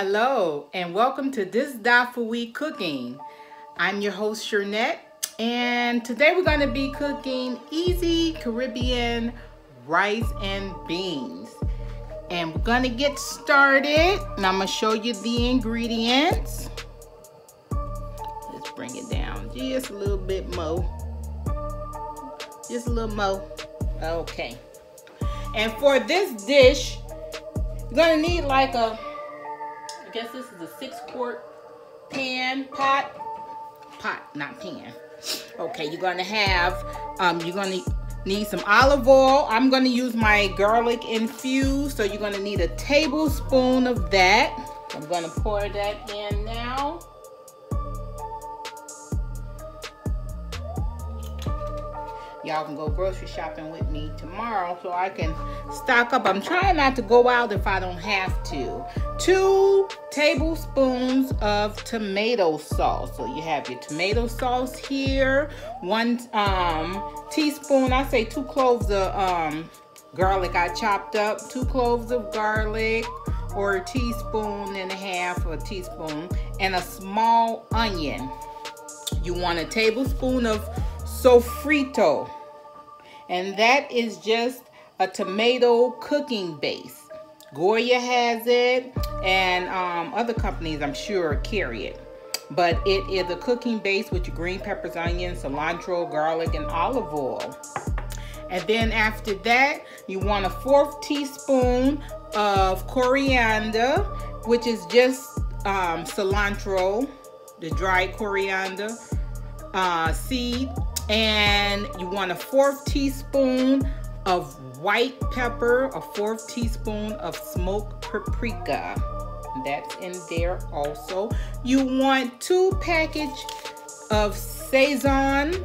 Hello and welcome to This Dot for We Cooking. I'm your host Shernette, and today we're going to be cooking easy Caribbean rice and beans. And we're going to get started, and I'm going to show you the ingredients. Let's bring it down just a little bit more. Just a little more. Okay. And for this dish, you're going to need like I guess this is a 6-quart pan, pot, not pan. Okay, you're gonna have, you're gonna need some olive oil. I'm gonna use my garlic infused, so you're gonna need a tablespoon of that. I'm gonna pour that in now. Y'all can go grocery shopping with me tomorrow so I can stock up. I'm trying not to go out if I don't have to. 2 tablespoons of tomato sauce. So you have your tomato sauce here. 1 teaspoon, I say 2 cloves of garlic I chopped up. 2 cloves of garlic, or a teaspoon and a half, or a teaspoon. And a small onion. You want a tablespoon of sofrito, and that is just a tomato cooking base. Goya has it, and other companies I'm sure carry it, but it is a cooking base with your green peppers, onions, cilantro, garlic, and olive oil. And then after that, you want a 1/4 teaspoon of coriander, which is just cilantro, the dried coriander seed. And you want a 1/4 teaspoon of white pepper, a 1/4 teaspoon of smoked paprika. That's in there also. You want 2 packages of Sazon.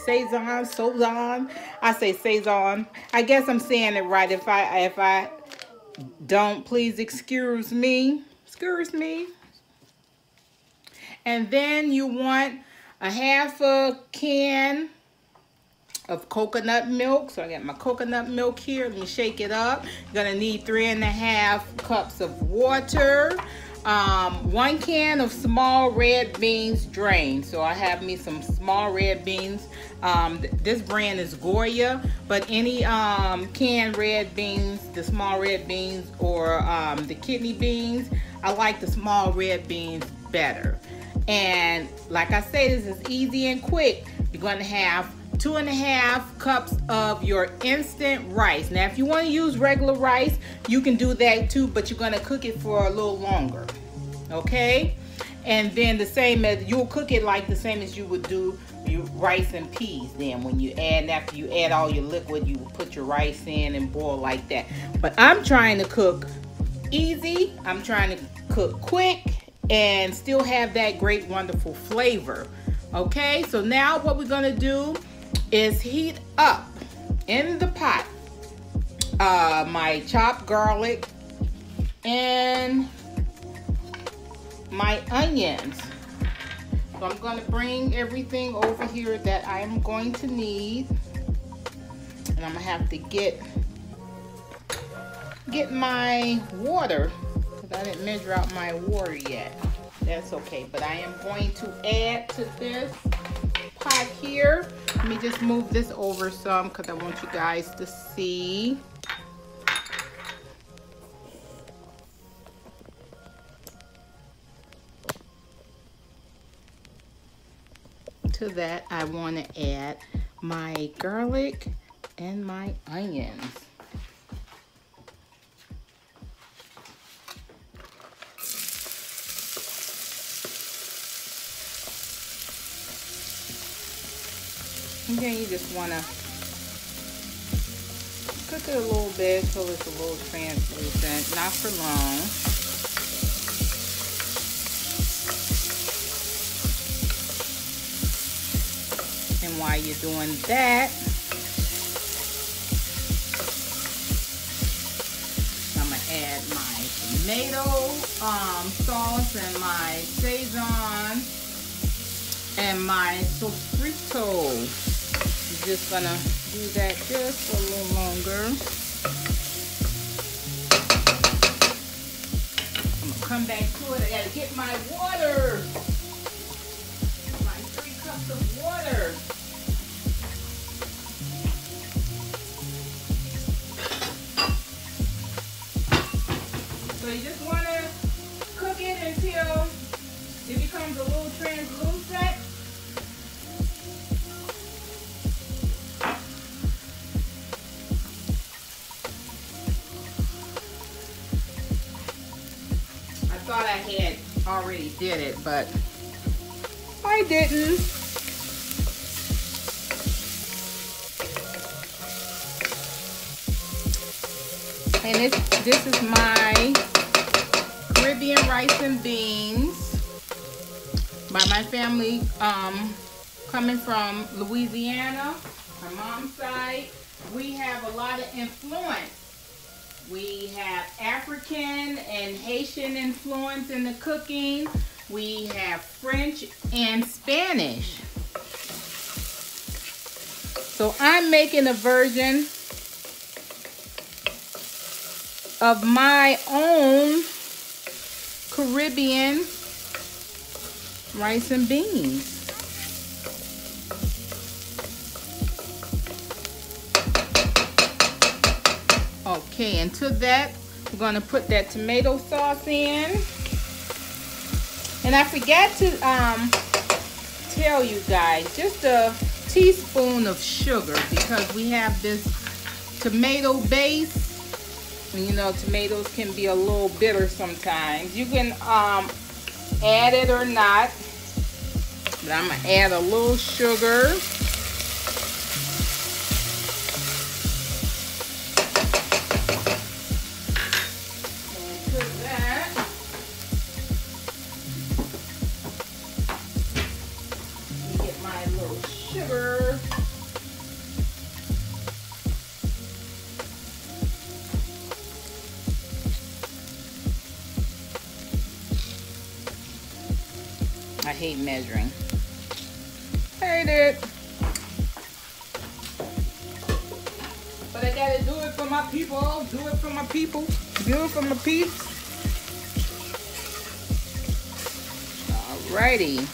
Sazon. I say Sazon. I guess I'm saying it right. If I don't, please excuse me. Excuse me. And then you want a 1/2 can of coconut milk. So I got my coconut milk here. Let me shake it up. You're gonna need 3 1/2 cups of water. 1 can of small red beans drained. So I have me some small red beans. This brand is Goya, but any canned red beans, the small red beans, or the kidney beans, I like the small red beans better. And like I say, this is easy and quick. You're going to have 2 1/2 cups of your instant rice. Now, if you want to use regular rice, you can do that too, but you're going to cook it for a little longer. Okay? And then the same as, you'll cook it like the same as you would do your rice and peas. Then when you add, after you add all your liquid, you put your rice in and boil like that. But I'm trying to cook easy. I'm trying to cook quick and still have that great, wonderful flavor. Okay, so now what we're gonna do is heat up in the pot my chopped garlic and my onions. So I'm gonna bring everything over here that I'm going to need, and I'm gonna have to get my water, I didn't measure out my water yet. That's okay, but I am going to add to this pot here. Let me just move this over some because I want you guys to see. To that, I want to add my garlic and my onions. And then you just want to cook it a little bit so it's a little translucent, not for long. And while you're doing that, I'm going to add my tomato sauce and my Sazon and my sofrito. Just gonna do that just a little longer. I'm come back to it. I gotta get my water. My 3 cups of water. So you just wanna cook it until it becomes a little translucent. I thought I had already did it, but I didn't. And this is my Caribbean rice and beans by my family coming from Louisiana, my mom's side. We have a lot of influence. We have African and Haitian influence in the cooking. We have French and Spanish. So I'm making a version of my own Caribbean rice and beans. Okay, and to that, we're gonna put that tomato sauce in. And I forgot to tell you guys, just a teaspoon of sugar, because we have this tomato base. And you know, tomatoes can be a little bitter sometimes. You can add it or not, but I'm gonna add a little sugar. I hate measuring. Hate it. But I gotta do it for my people. Do it for my people. Do it for my peeps. Alrighty.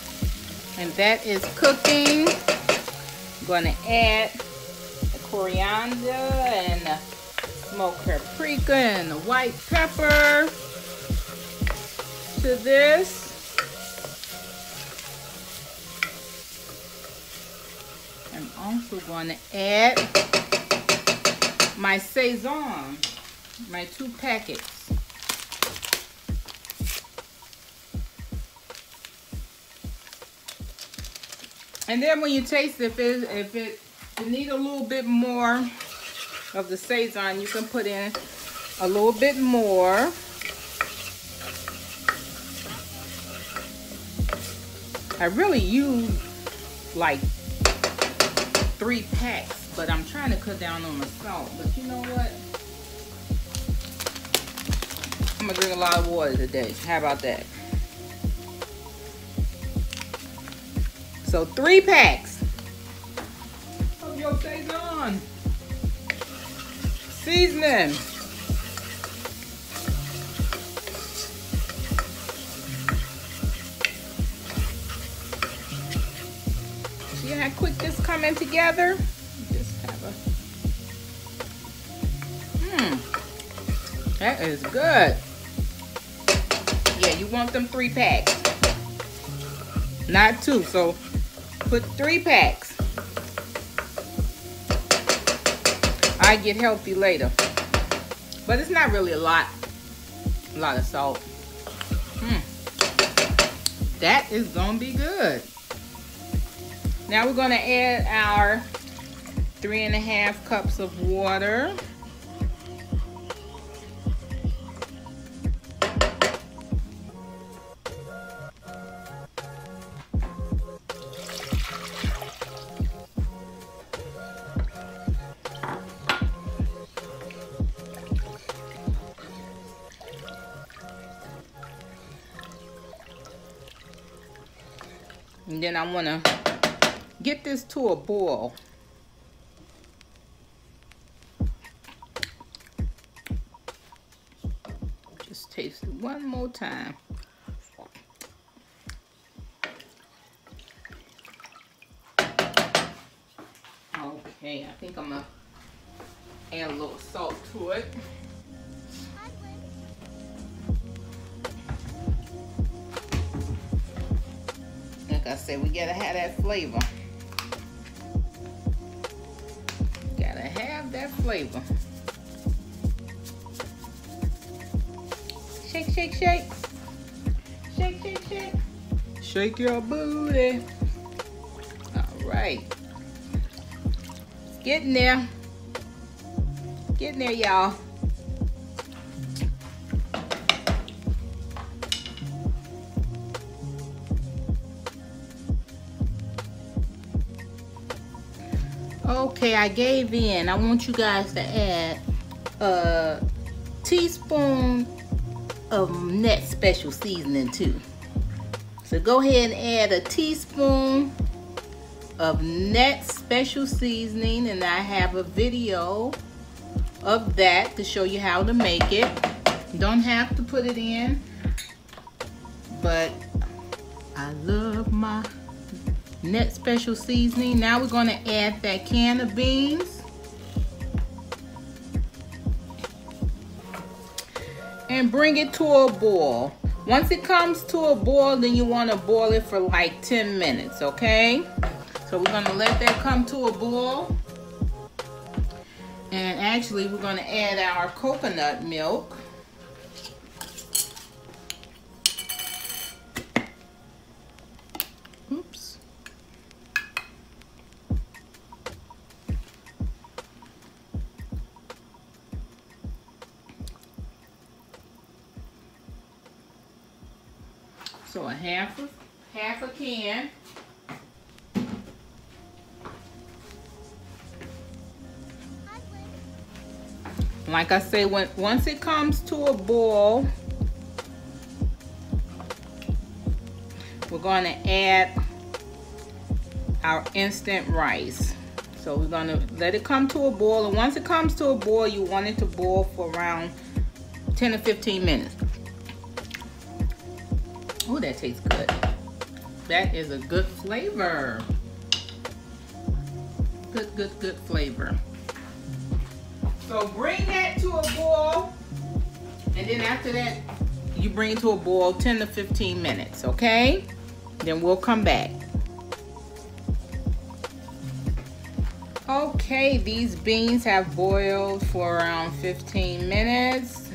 And that is cooking. I'm gonna add the coriander and the smoked paprika and the white pepper to this. I'm also going to add my Saison, my 2 packets. And then when you taste it, if it need a little bit more of the Saison, you can put in a little bit more. I really use like 3 packs, but I'm trying to cut down on the salt. But you know what? I'm gonna drink a lot of water today. How about that? So 3 packs of your Saison seasoning. See how quick this coming together? Just have a that is good. Yeah, you want them 3 packs, not 2. So put 3 packs. I get healthy later, but it's not really a lot of salt. That is gonna be good. Now we're gonna add our 3½ cups of water. And then I want to get this to a boil. Just taste it one more time. Okay, I think I'm gonna add a little salt to it. Like I said, we gotta have that flavor. Gotta have that flavor. Shake, shake, shake. Shake, shake, shake. Shake your booty. All right. Getting there. Getting there, y'all. Okay, I gave in. I want you guys to add a teaspoon of Net Special Seasoning too. So go ahead and add a teaspoon of Net Special Seasoning, and I have a video of that to show you how to make it. You don't have to put it in, but I love my Net Special Seasoning. Now we're going to add that can of beans and bring it to a boil. Once it comes to a boil, then you want to boil it for like 10 minutes, okay? So we're going to let that come to a boil. And actually, we're going to add our coconut milk. Oops. So a half a can. Like I say, once it comes to a boil, we're going to add our instant rice. So we're going to let it come to a boil, and once it comes to a boil, you want it to boil for around 10 to 15 minutes. Oh, that tastes good. That is a good flavor. Good flavor. So bring that to a boil, and then after that, you bring it to a boil 10 to 15 minutes, okay? Then we'll come back. Okay, these beans have boiled for around 15 minutes.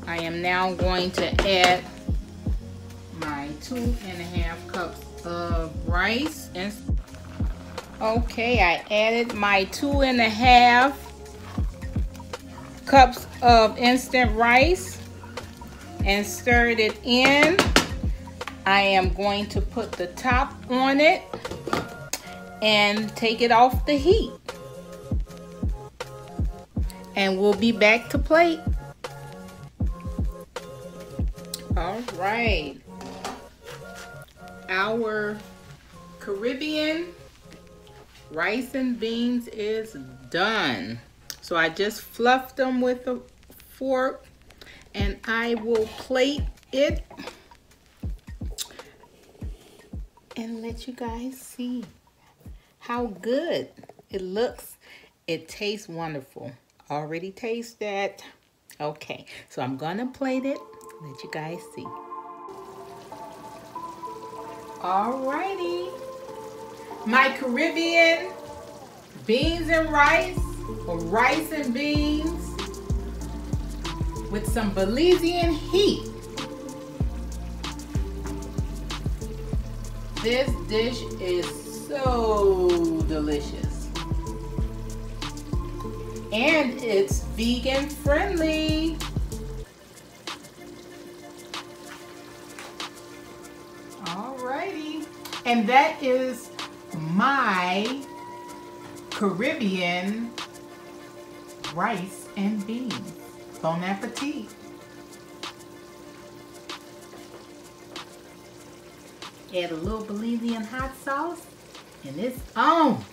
I am now going to add my 2.5 cups of rice. Okay, I added my 2.5 cups of instant rice and stirred it in. I am going to put the top on it and take it off the heat. And we'll be back to plate. All right. Our Caribbean rice and beans is done. So I just fluffed them with a fork, and I will plate it and let you guys see how good it looks. It tastes wonderful. Already taste that. Okay, so I'm gonna plate it, let you guys see. Alrighty, my Caribbean beans and rice, or rice and beans with some Belizean heat. This dish is so delicious. And it's vegan friendly. Alrighty. And that is my Caribbean rice and beans. Bon appetit. Add a little Belizean hot sauce, and it's on.